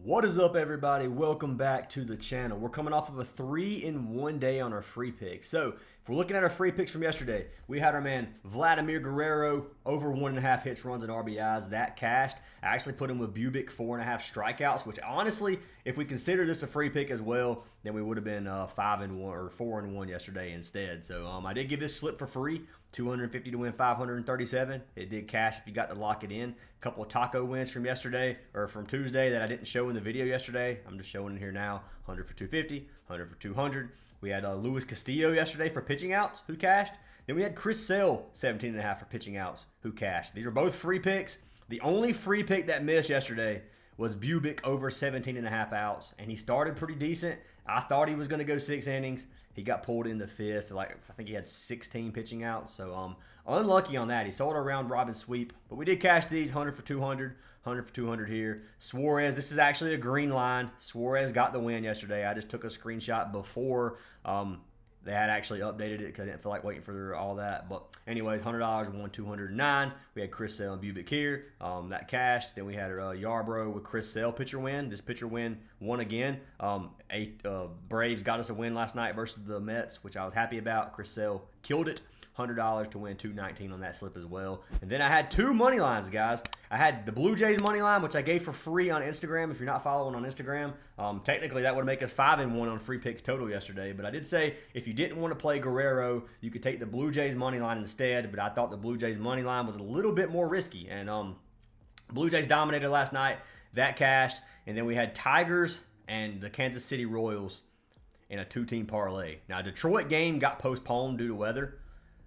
What is up, everybody? Welcome back to the channel. We're coming off of a 3-in-1 day on our free picks. So if we're looking at our free picks from yesterday, we had our man Vladimir Guerrero over 1.5 hits, runs, and RBIs. That cashed. I actually put him with Bubic 4.5 strikeouts, which honestly, if we consider this a free pick as well, then we would have been 5-1 or 4-1 yesterday instead. So I did give this slip for free. 250 to win 537. It did cash if you got to lock it in. A couple of taco wins from yesterday or from Tuesday that I didn't show in the video yesterday. I'm just showing it here now. 100 for 250, 100 for 200. We had Luis Castillo yesterday for pitching outs, who cashed. Then we had Chris Sale, 17.5 for pitching outs, who cashed. These are both free picks. The only free pick that missed yesterday was Bubic over 17.5 outs, and he started pretty decent. I thought he was going to go 6 innings. He got pulled in the 5th. I think he had 16 pitching outs. So unlucky on that. He sold a round robin sweep. But we did cash these 100 for 200, 100 for 200 here. Suarez, this is actually a green line. Suarez got the win yesterday. I just took a screenshot before they had actually updated it because I didn't feel like waiting for all that. But anyways, $100 won 209. We had Chris Sale and Bubic here. That cashed. Then we had Yarbrough with Chris Sale pitcher win. This pitcher win won again. Braves got us a win last night versus the Mets, which I was happy about. Chris Sale killed it. $100 to win 219 on that slip as well. And then I had 2 money lines, guys. I had the Blue Jays money line, which I gave for free on Instagram. If you're not following on Instagram, technically that would make us 5-1 on free picks total yesterday. But I did say if you didn't want to play Guerrero, you could take the Blue Jays money line instead. But I thought the Blue Jays money line was a little bit more risky. And Blue Jays dominated last night. That cashed. And then we had Tigers and the Kansas City Royals in a 2-team parlay. Now, Detroit game got postponed due to weather.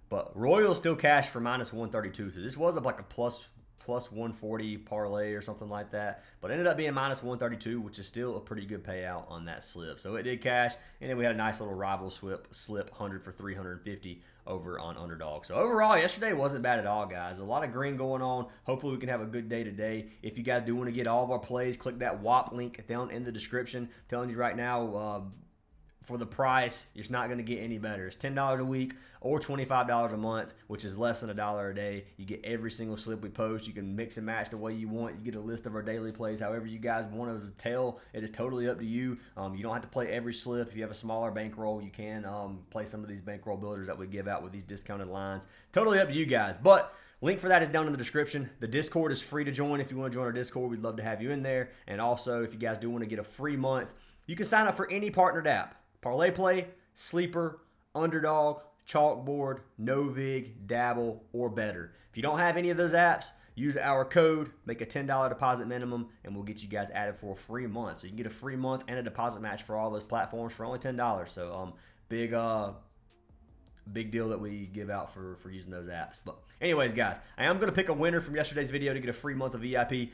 But Royals still cashed for minus 132. So this was like a plus 140 parlay or something like that. But it ended up being minus 132, which is still a pretty good payout on that slip. So it did cash. And then we had a nice little rival slip 100 for 350 over on Underdog. So overall, yesterday wasn't bad at all, guys. A lot of green going on. Hopefully we can have a good day today. If you guys do want to get all of our plays, click that WAP link down in the description. I'm telling you right now, for the price, it's not going to get any better. It's $10 a week or $25 a month, which is less than $1 a day. You get every single slip we post. You can mix and match the way you want. You get a list of our daily plays, however you guys want to tell. It is totally up to you. You don't have to play every slip. If you have a smaller bankroll, you can play some of these bankroll builders that we give out with these discounted lines. Totally up to you guys. But link for that is down in the description. The Discord is free to join. If you want to join our Discord, we'd love to have you in there. And also, if you guys do want to get a free month, you can sign up for any partnered app. Parlay Play, Sleeper, Underdog, Chalkboard, NOVIG, Dabble, or Better. If you don't have any of those apps, use our code, make a $10 deposit minimum, and we'll get you guys added for a free month. So you can get a free month and a deposit match for all those platforms for only $10. So big deal that we give out for using those apps. But anyways, guys, I am going to pick a winner from yesterday's video to get a free month of VIP.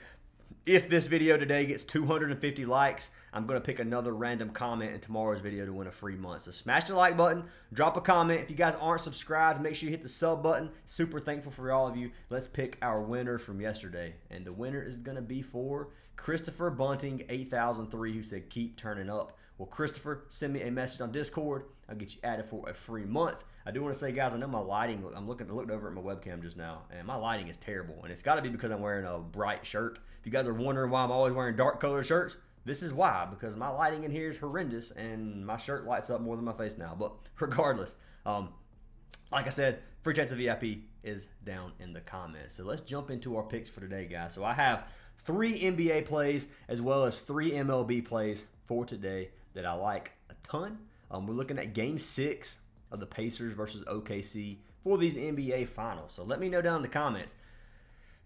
If this video today gets 250 likes, I'm going to pick another random comment in tomorrow's video to win a free month. So smash the like button, drop a comment. If you guys aren't subscribed, make sure you hit the sub button. Super thankful for all of you. Let's pick our winner from yesterday. And the winner is going to be for Christopher Bunting, 8003, who said, keep turning up. Well, Christopher, send me a message on Discord. I'll get you added for a free month. I do want to say, guys, I know my lighting, I looked over at my webcam just now, and my lighting is terrible. And it's got to be because I'm wearing a bright shirt. If you guys are wondering why I'm always wearing dark colored shirts, this is why. Because my lighting in here is horrendous, and my shirt lights up more than my face now. But regardless, like I said, free chance of VIP is down in the comments. So let's jump into our picks for today, guys. So I have 3 NBA plays as well as 3 MLB plays for today that I like a ton. We're looking at Game 6 of the Pacers versus OKC for these NBA Finals. So let me know down in the comments.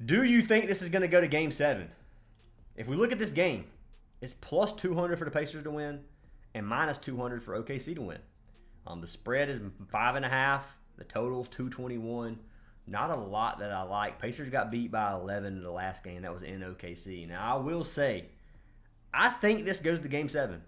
Do you think this is going to go to Game 7? If we look at this game, it's plus 200 for the Pacers to win and minus 200 for OKC to win. The spread is 5.5. The total's 221. Not a lot that I like. Pacers got beat by 11 in the last game. That was in OKC. Now, I will say, I think this goes to Game 7.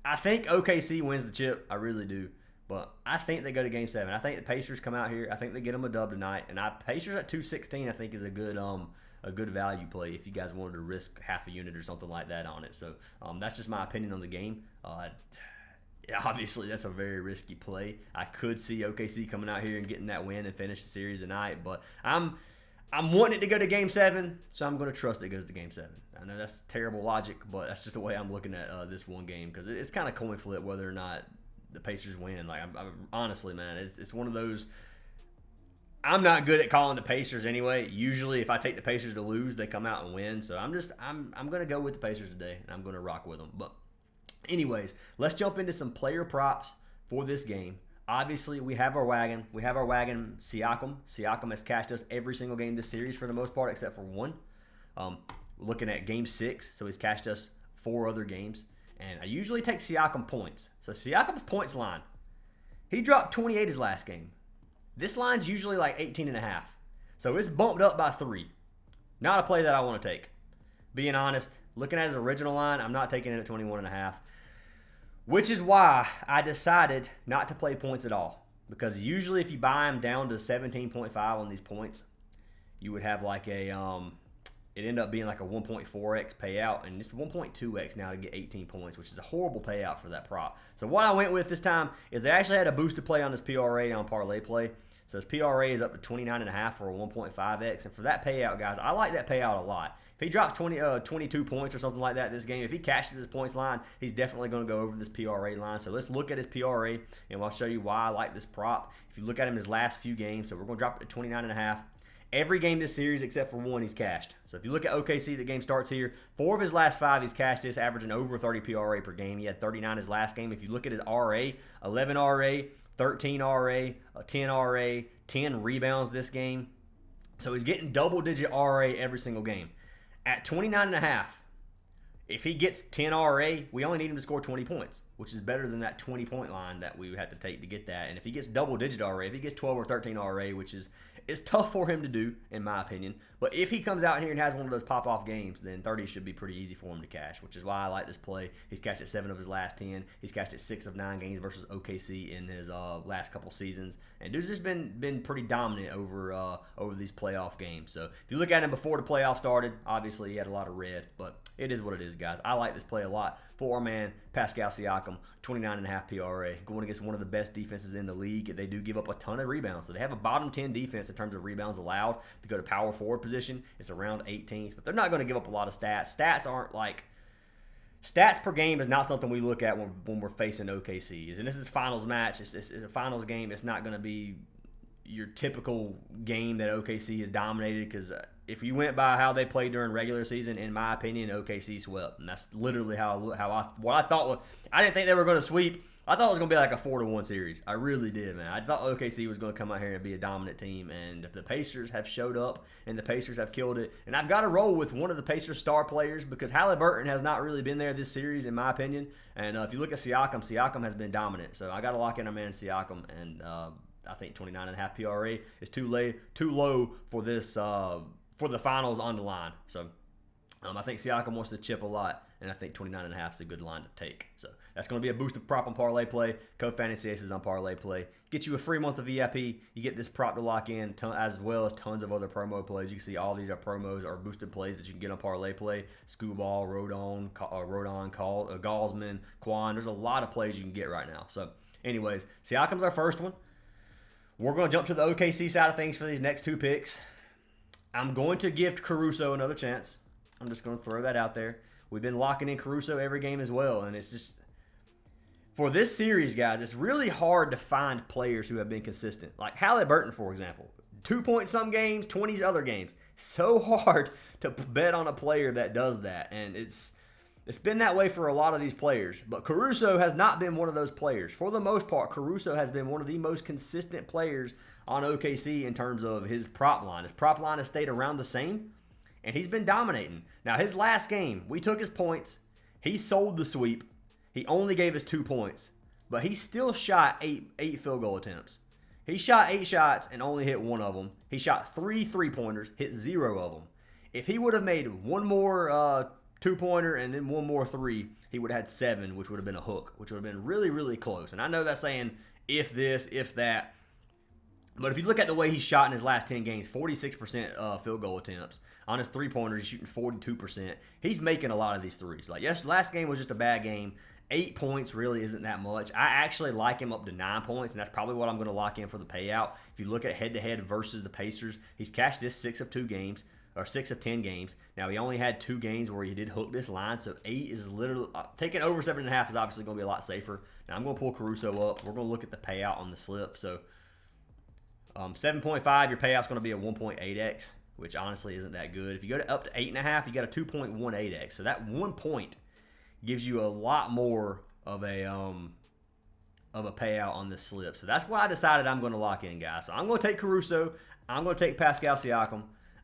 I think OKC wins the chip. I really do. But I think they go to Game 7. I think the Pacers come out here. I think they get them a dub tonight. And Pacers at 216, I think, is a good value play if you guys wanted to risk half a unit or something like that on it. So that's just my opinion on the game. Obviously, that's a very risky play. I could see OKC coming out here and getting that win and finish the series tonight. But I'm wanting it to go to Game 7, so I'm going to trust it goes to Game 7. I know that's terrible logic, but that's just the way I'm looking at this one game because it's kind of coin flip whether or not the Pacers win. Like, I'm honestly, man, it's one of those. I'm not good at calling the Pacers anyway. Usually, if I take the Pacers to lose, they come out and win. So I'm going to go with the Pacers today, and I'm going to rock with them. But anyways, let's jump into some player props for this game. Obviously, we have our wagon. We have our wagon, Siakam. Siakam has cashed us every single game this series for the most part, except for one. We're looking at Game 6, so he's cashed us 4 other games. And I usually take Siakam points. So Siakam's points line, he dropped 28 his last game. This line's usually like 18.5. So it's bumped up by 3. Not a play that I want to take. Being honest, looking at his original line, I'm not taking it at 21.5. Which is why I decided not to play points at all. Because usually if you buy him down to 17.5 on these points, you would have like a, it ended up being like a 1.4x payout. And it's 1.2x now to get 18 points, which is a horrible payout for that prop. So what I went with this time is they actually had a boosted play on this PRA on Parlay Play. So his PRA is up to 29.5 for a 1.5x. And for that payout, guys, I like that payout a lot. If he drops 22 points or something like that this game, if he cashes his points line, he's definitely going to go over this PRA line. So let's look at his PRA, and I'll show you why I like this prop. If you look at him his last few games, so we're going to drop it to 29.5. Every game this series except for one, he's cashed. So if you look at OKC, the game starts here. 4 of his last 5, he's cashed this, averaging over 30 PRA per game. He had 39 his last game. If you look at his RA, 11 RA, 13 RA, 10 RA, 10 rebounds this game. So he's getting double-digit RA every single game. At 29.5, if he gets 10 RA, we only need him to score 20 points, which is better than that 20-point line that we would have to take to get that. And if he gets double-digit RA, if he gets 12 or 13 RA, which is tough for him to do, in my opinion. But if he comes out here and has one of those pop-off games, then 30 should be pretty easy for him to cash, which is why I like this play. He's cashed at 7 of his last 10. He's cashed at 6 of 9 games versus OKC in his last couple seasons. And dude's just been pretty dominant over these playoff games. So if you look at him before the playoff started, obviously he had a lot of red, but it is what it is, guys. I like this play a lot. For our man, Pascal Siakam, 29.5 PRA, going against one of the best defenses in the league. They do give up a ton of rebounds. So they have a bottom 10 defense in terms of rebounds allowed to go to power forward position. It's around 18th, but they're not going to give up a lot of stats. Stats per game is not something we look at when we're facing OKC. And this is a finals match. It's a finals game. It's not going to be your typical game that OKC has dominated, because if you went by how they played during regular season, in my opinion, OKC swept, and that's literally what I thought was. I didn't think they were going to sweep. I thought it was going to be like a 4-1 series. I really did, man. I thought OKC was going to come out here and be a dominant team, and the Pacers have showed up, and the Pacers have killed it. And I've got to roll with one of the Pacers' star players, because Halliburton has not really been there this series, in my opinion. And if you look at Siakam, Siakam has been dominant. So I got to lock in our man Siakam, and I think 29.5 PRA is too low for this for the finals on the line. So I think Siakam wants to chip a lot, and I think 29.5 is a good line to take. So that's going to be a boosted prop on Parlay Play. Code Fantasy Aces on Parlay Play. Get you a free month of VIP. You get this prop to lock in, as well as tons of other promo plays. You can see all these are promos or boosted plays that you can get on Parlay Play. Scooball, Rodon, Gaussman, Quan. There's a lot of plays you can get right now. So anyways, Siakam's our first one. We're going to jump to the OKC side of things for these next 2 picks. I'm going to give Caruso another chance. I'm just going to throw that out there. We've been locking in Caruso every game as well, and it's just, for this series, guys, it's really hard to find players who have been consistent. Like Halliburton, for example. 2-point some games, 20 other games. So hard to bet on a player that does that, and it's been that way for a lot of these players. But Caruso has not been one of those players. For the most part, Caruso has been one of the most consistent players on OKC in terms of his prop line. His prop line has stayed around the same, and he's been dominating. Now, his last game, we took his points. He sold the sweep. He only gave us 2 points, but he still shot eight field goal attempts. He shot 8 shots and only hit 1 of them. He shot 3 3-pointers, hit 0 of them. If he would have made 1 more 2-pointer and then 1 more 3, he would have had 7, which would have been a hook, which would have been really, really close. And I know that's saying if this, if that. But if you look at the way he shot in his last 10 games, 46% field goal attempts. On his 3-pointers, he's shooting 42%. He's making a lot of these threes. Like, yes, last game was just a bad game, 8 points really isn't that much. I actually like him up to 9 points, and that's probably what I'm going to lock in for the payout. If you look at head-to-head versus the Pacers, he's cashed this 6 of 2 games, or 6 of 10 games. Now, he only had 2 games where he did hook this line, so 8 is literally taking over 7.5 is obviously going to be a lot safer. Now, I'm going to pull Caruso up. We're going to look at the payout on the slip. So, 7.5, your payout's going to be a 1.8x, which honestly isn't that good. If you go to up to 8.5, you got a 2.18x. So that 1 point gives you a lot more of a payout on this slip. So that's what I decided I'm going to lock in, guys. So I'm going to take Caruso. I'm going to take Pascal Siakam.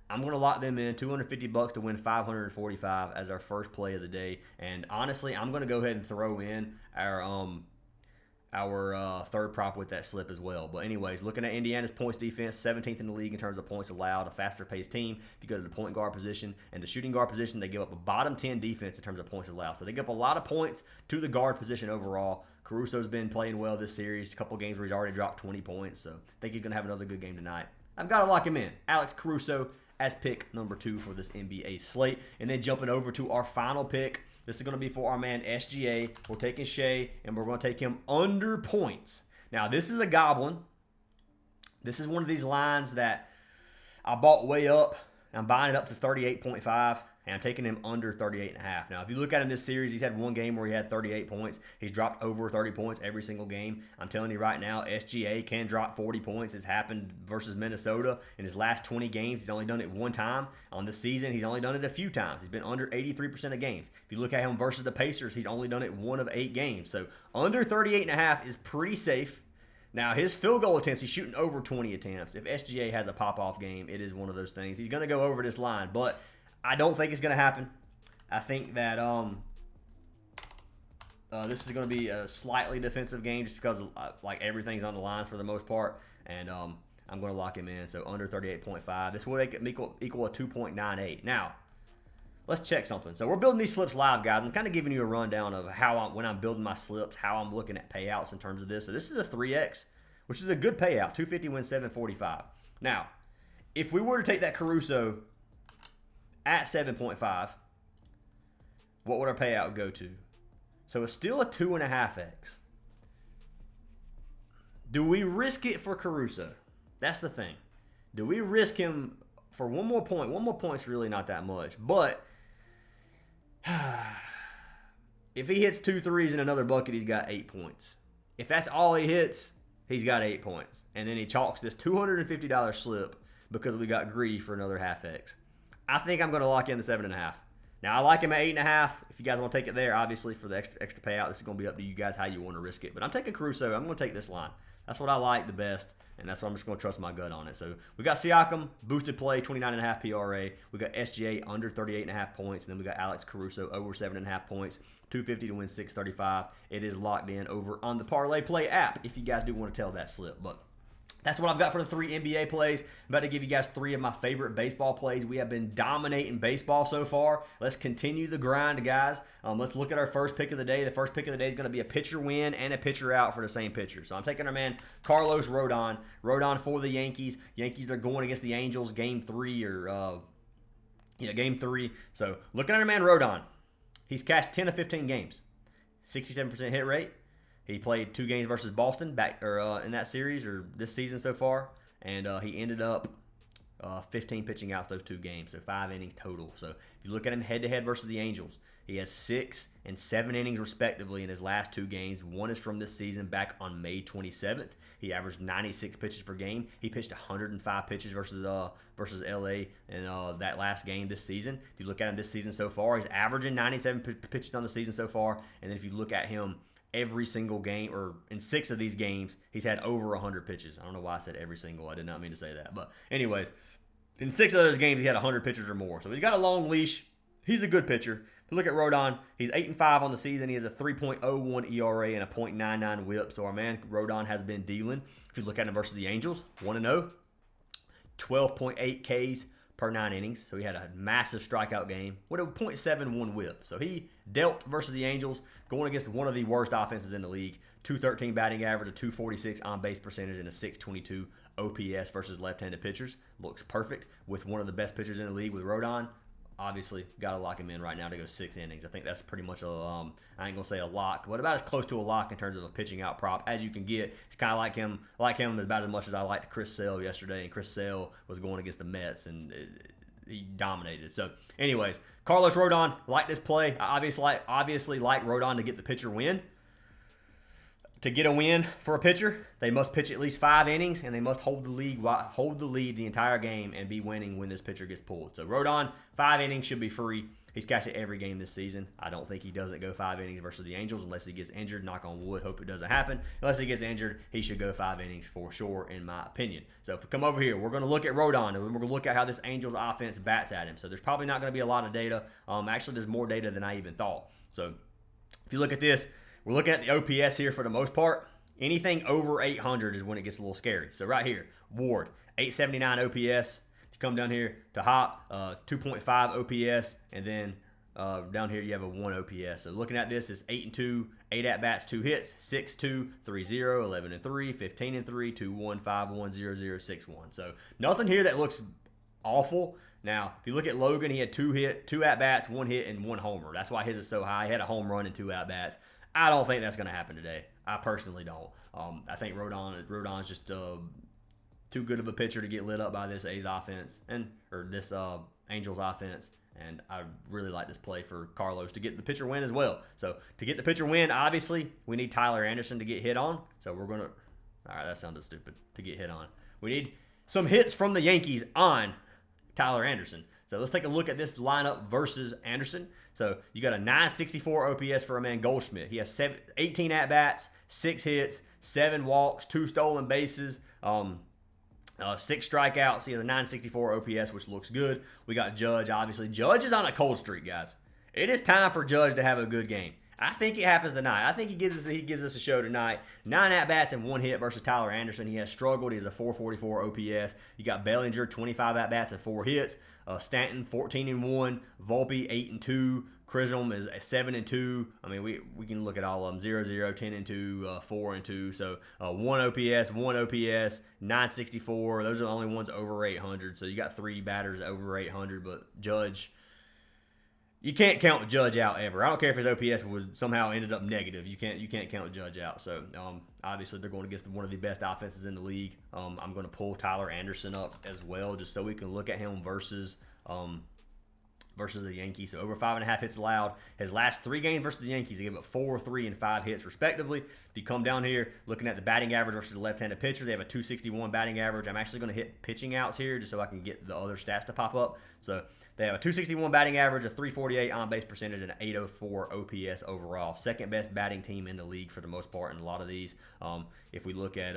I'm going to lock them in, $250 to win $545 as our first play of the day. And honestly, I'm going to go ahead and throw in our third prop with that slip as well. But anyways, looking at Indiana's points defense, 17th in the league in terms of points allowed, a faster-paced team. If you go to the point guard position and the shooting guard position, they give up a bottom 10 defense in terms of points allowed. So they give up a lot of points to the guard position overall. Caruso's been playing well this series. A couple games where he's already dropped 20 points. So I think he's going to have another good game tonight. I've got to lock him in. Alex Caruso as pick number 2 for this NBA slate. And then jumping over to our final pick. This is going to be for our man SGA. We're taking Shea, and we're going to take him under points. Now, this is a goblin. This is one of these lines that I bought way up. I'm buying it up to 38.5, and I'm taking him under 38.5. Now, if you look at him this series, he's had one game where he had 38 points. He's dropped over 30 points every single game. I'm telling you right now, SGA can drop 40 points. It's happened versus Minnesota. In his last 20 games, he's only done it one time. On the season, he's only done it a few times. He's been under 83% of games. If you look at him versus the Pacers, he's only done it 1 of 8 games. So under 38.5 is pretty safe. Now, his field goal attempts, he's shooting over 20 attempts. If SGA has a pop-off game, it is one of those things. He's going to go over this line, but I don't think it's going to happen. I think that this is going to be a slightly defensive game just because like everything's on the line for the most part, and I'm going to lock him in. So under 38.5. This will equal a 2.98. Now, let's check something. So we're building these slips live, guys. I'm kind of giving you a rundown of how when I'm building my slips, how I'm looking at payouts in terms of this. So this is a 3x, which is a good payout. 250 wins 745. Now, if we were to take that Caruso at 7.5, what would our payout go to? So it's still a 2.5x. Do we risk it for Caruso? That's the thing. Do we risk him for one more point? One more point's really not that much, but if he hits 2 threes in another bucket, he's got 8 points. If that's all he hits, he's got 8 points. And then he chalks this $250 slip because we got greedy for another half X. I think I'm going to lock in the 7.5. Now, I like him at 8.5. If you guys want to take it there, obviously, for the extra payout, this is going to be up to you guys how you want to risk it. But I'm taking Caruso. I'm going to take this line. That's what I like the best. And that's why I'm just going to trust my gut on it. So we got Siakam, boosted play, 29.5 PRA. We got SGA under 38.5 points. And then we got Alex Caruso over 7.5 points. 250 to win 635. It is locked in over on the Parlay Play app if you guys do want to tell that slip. But that's what I've got for the 3 NBA plays. I'm about to give you guys 3 of my favorite baseball plays. We have been dominating baseball so far. Let's continue the grind, guys. Let's look at our first pick of the day. The first pick of the day is going to be a pitcher win and a pitcher out for the same pitcher. So I'm taking our man Carlos Rodon. Rodon for the Yankees. Yankees are going against the Angels game 3 or game 3. So looking at our man Rodon. He's cashed 10 of 15 games. 67% hit rate. He played 2 games versus Boston in that series or this season so far, and he ended up 15 pitching outs those 2 games, so 5 innings total. So if you look at him head-to-head versus the Angels, he has 6 and 7 innings respectively in his last 2 games. One is from this season back on May 27th. He averaged 96 pitches per game. He pitched 105 pitches versus LA in that last game this season. If you look at him this season so far, he's averaging 97 pitches on the season so far. And then if you look at him every single game, or in 6 of these games, he's had over 100 pitches. I don't know why I said every single. I did not mean to say that. But anyways, in 6 of those games, he had 100 pitches or more. So he's got a long leash. He's a good pitcher. If you look at Rodon, he's 8-5 on the season. He has a 3.01 ERA and a .99 WHIP. So our man Rodon has been dealing. If you look at him versus the Angels, 1-0, 12.8 Ks per 9 innings. So he had a massive strikeout game with a .71 WHIP. So he dealt versus the Angels, going against one of the worst offenses in the league. 213 batting average, a 246 on-base percentage, and a 622 OPS versus left-handed pitchers. Looks perfect with one of the best pitchers in the league with Rodon. obviously, got to lock him in right now to go 6 innings. I think that's pretty much a, I ain't going to say a lock, but about as close to a lock in terms of a pitching out prop as you can get. It's kind of like him. I like him about as much as I liked Chris Sale yesterday, and Chris Sale was going against the Mets, and he dominated. So, anyways, Carlos Rodon, like this play. I obviously like Rodon to get the pitcher win. To get a win for a pitcher, they must pitch at least 5 innings, and they must hold the lead the entire game and be winning when this pitcher gets pulled. So Rodon, 5 innings should be free. He's catching every game this season. I don't think he doesn't go 5 innings versus the Angels unless he gets injured. Knock on wood, hope it doesn't happen. Unless he gets injured, he should go 5 innings for sure, in my opinion. So if we come over here, we're going to look at Rodon, and we're going to look at how this Angels offense bats at him. So there's probably not going to be a lot of data. Actually, there's more data than I even thought. So if you look at this, we're looking at the OPS here for the most part. Anything over 800 is when it gets a little scary. So right here, Ward, 879 OPS. If you come down here to Hop, 2.5 OPS, and then down here you have a 1 OPS. So looking at this, it's 8-2, 8 at-bats, 2 hits, 6-2, 3-0, 11-3, 15-3, 2-1, 5-1, 0-0, 6-1. So nothing here that looks awful. Now, if you look at Logan, he had 2 at-bats, 1 hit, and 1 homer. That's why his is so high. He had a home run and 2 at-bats. I don't think that's going to happen today. I personally don't. I think Rodon's just too good of a pitcher to get lit up by this A's offense or this Angels offense. And I really like this play for Carlos to get the pitcher win as well. So to get the pitcher win, obviously, we need Tyler Anderson to get hit on. So we're going to – all right, that sounded stupid, to get hit on. We need some hits from the Yankees on Tyler Anderson. So let's take a look at this lineup versus Anderson. So you got a 964 OPS for a man Goldschmidt. He has 18 at-bats, 6 hits, 7 walks, 2 stolen bases, 6 strikeouts. He has a 964 OPS, which looks good. We got Judge, obviously. Judge is on a cold streak, guys. It is time for Judge to have a good game. I think it happens tonight. I think he gives us a show tonight. 9 at-bats and 1 hit versus Tyler Anderson. He has struggled. He has a 444 OPS. You got Bellinger, 25 at-bats and 4 hits. Stanton, 14-1. Volpe, 8-2. Chisholm is 7-2. I mean, we can look at all of them. 0-0, 10-2, 4-2. So 1 OPS, 1 OPS, 964. Those are the only ones over 800. So you got 3 batters over 800. But Judge, you can't count Judge out ever. I don't care if his OPS would somehow ended up negative. You can't count Judge out. So obviously they're going against one of the best offenses in the league. I'm going to pull Tyler Anderson up as well, just so we can look at him versus the Yankees. So over 5.5 hits allowed. His last 3 games versus the Yankees, he gave up 4, 3, and 5 hits respectively. If you come down here, looking at the batting average versus the left-handed pitcher, they have a 261 batting average. I'm actually going to hit pitching outs here just so I can get the other stats to pop up. So they have a 261 batting average, a 348 on-base percentage, and an 804 OPS overall. Second best batting team in the league for the most part in a lot of these. If we look at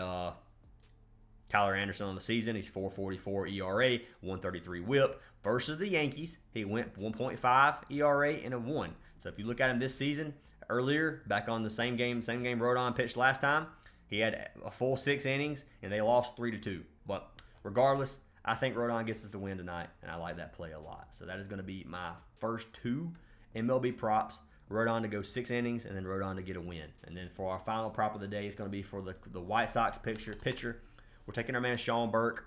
Tyler Anderson on the season, he's 4.44 ERA, 133 WHIP. Versus the Yankees, he went 1.5 ERA and a 1. So if you look at him this season, earlier, back on the same game Rodon pitched last time, he had a full 6 innings, and they lost 3-2. But regardless, I think Rodon gets us the win tonight, and I like that play a lot. So that is going to be my first 2 MLB props. Rodon to go 6 innings, and then Rodon to get a win. And then for our final prop of the day, it's going to be for the White Sox pitcher. We're taking our man Sean Burke.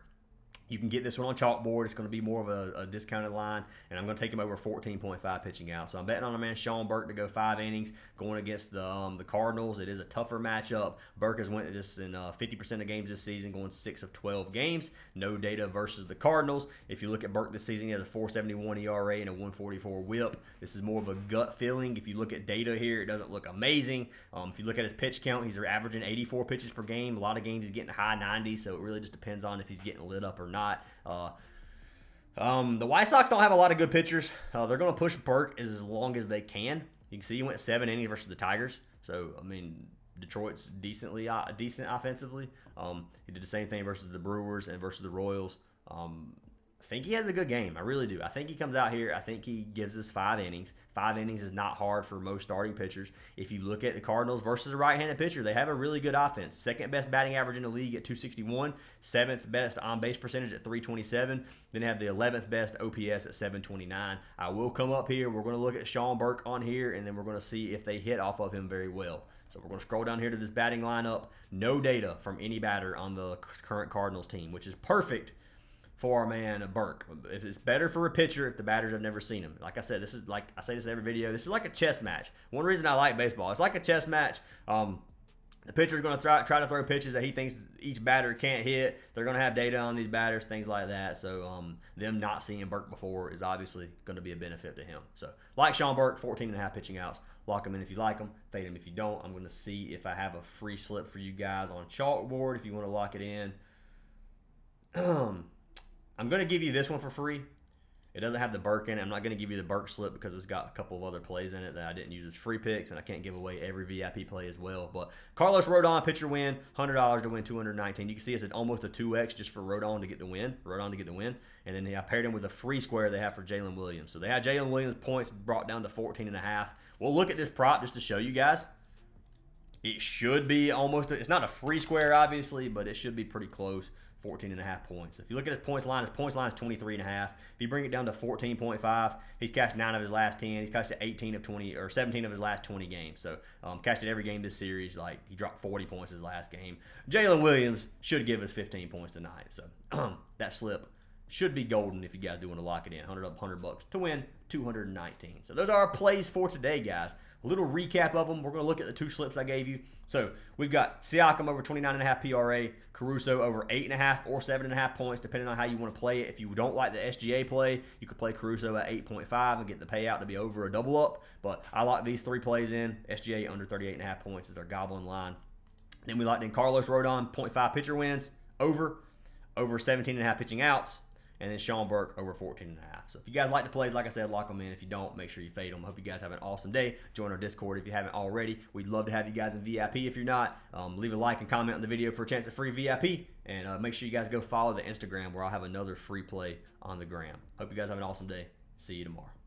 You can get this one on CHALKBOARD. It's going to be more of a discounted line, and I'm going to take him over 14.5 pitching out. So I'm betting on a man Sean Burke to go 5 innings, going against the Cardinals. It is a tougher matchup. Burke has went this in 50% of games this season, going 6 of 12 games. No data versus the Cardinals. If you look at Burke this season, he has a 4.71 ERA and a 1.44 WHIP. This is more of a gut feeling. If you look at data here, it doesn't look amazing. If you look at his pitch count, he's averaging 84 pitches per game. A lot of games he's getting high 90s, so it really just depends on if he's getting lit up or not. The White Sox don't have a lot of good pitchers. They're going to push Burke as long as they can. You can see he went 7 innings versus the Tigers. So, I mean, Detroit's decent offensively. He did the same thing versus the Brewers and versus the Royals. I think he has a good game. I really do. I think he comes out here. I think he gives us 5 innings. 5 innings is not hard for most starting pitchers. If you look at the Cardinals versus a right-handed pitcher, they have a really good offense. Second best batting average in the league at 261. 7th best on-base percentage at 327. Then they have the 11th best OPS at 729. I will come up here. We're going to look at Sean Burke on here, and then we're going to see if they hit off of him very well. So we're going to scroll down here to this batting lineup. No data from any batter on the current Cardinals team, which is perfect for our man Burke. If it's better for a pitcher if the batters have never seen him. Like I said, this is like I say this every video. This is like a chess match. One reason I like baseball, it's like a chess match. The pitcher's going to try to throw pitches that he thinks each batter can't hit. They're going to have data on these batters, things like that. So them not seeing Burke before is obviously going to be a benefit to him. So like Sean Burke, 14.5 pitching outs. Lock him in if you like him. Fade him if you don't. I'm going to see if I have a free slip for you guys on Chalkboard if you want to lock it in. I'm going to give you this one for free. It doesn't have the Burke in it. I'm not going to give you the Burke slip because it's got a couple of other plays in it that I didn't use as free picks, and I can't give away every VIP play as well. But Carlos Rodon, pitcher win, $100 to win 219. You can see it's almost a 2x just for Rodon to get the win. And then I paired him with a free square they have for Jalen Williams. So they had Jalen Williams points brought down to 14.5. We'll look at this prop just to show you guys. It should be almost, it's not a free square obviously, but it should be pretty close. 14.5 points. If you look at his points line is 23.5. If you bring it down to 14.5, he's cashed 9 of his last 10. He's cashed 18 of 20 or 17 of his last 20 games. So cashed it every game this series. Like he dropped 40 points his last game. Jalen Williams should give us 15 points tonight. So that slip should be golden if you guys do want to lock it in. $100 to win 219. So those are our plays for today, guys. A little recap of them. We're going to look at the 2 slips I gave you. So we've got Siakam over 29.5 PRA, Caruso over 8.5 or 7.5 points, depending on how you want to play it. If you don't like the SGA play, you could play Caruso at 8.5 and get the payout to be over a double up. But I like these 3 plays in. SGA under 38.5 points is our goblin line. Then we locked in Carlos Rodon, 0.5 pitcher wins, over 17.5 pitching outs. And then Sean Burke over 14.5. So if you guys like the plays, like I said, lock them in. If you don't, make sure you fade them. I hope you guys have an awesome day. Join our Discord if you haven't already. We'd love to have you guys in VIP. If you're not, leave a like and comment on the video for a chance at free VIP. And make sure you guys go follow the Instagram where I'll have another free play on the gram. Hope you guys have an awesome day. See you tomorrow.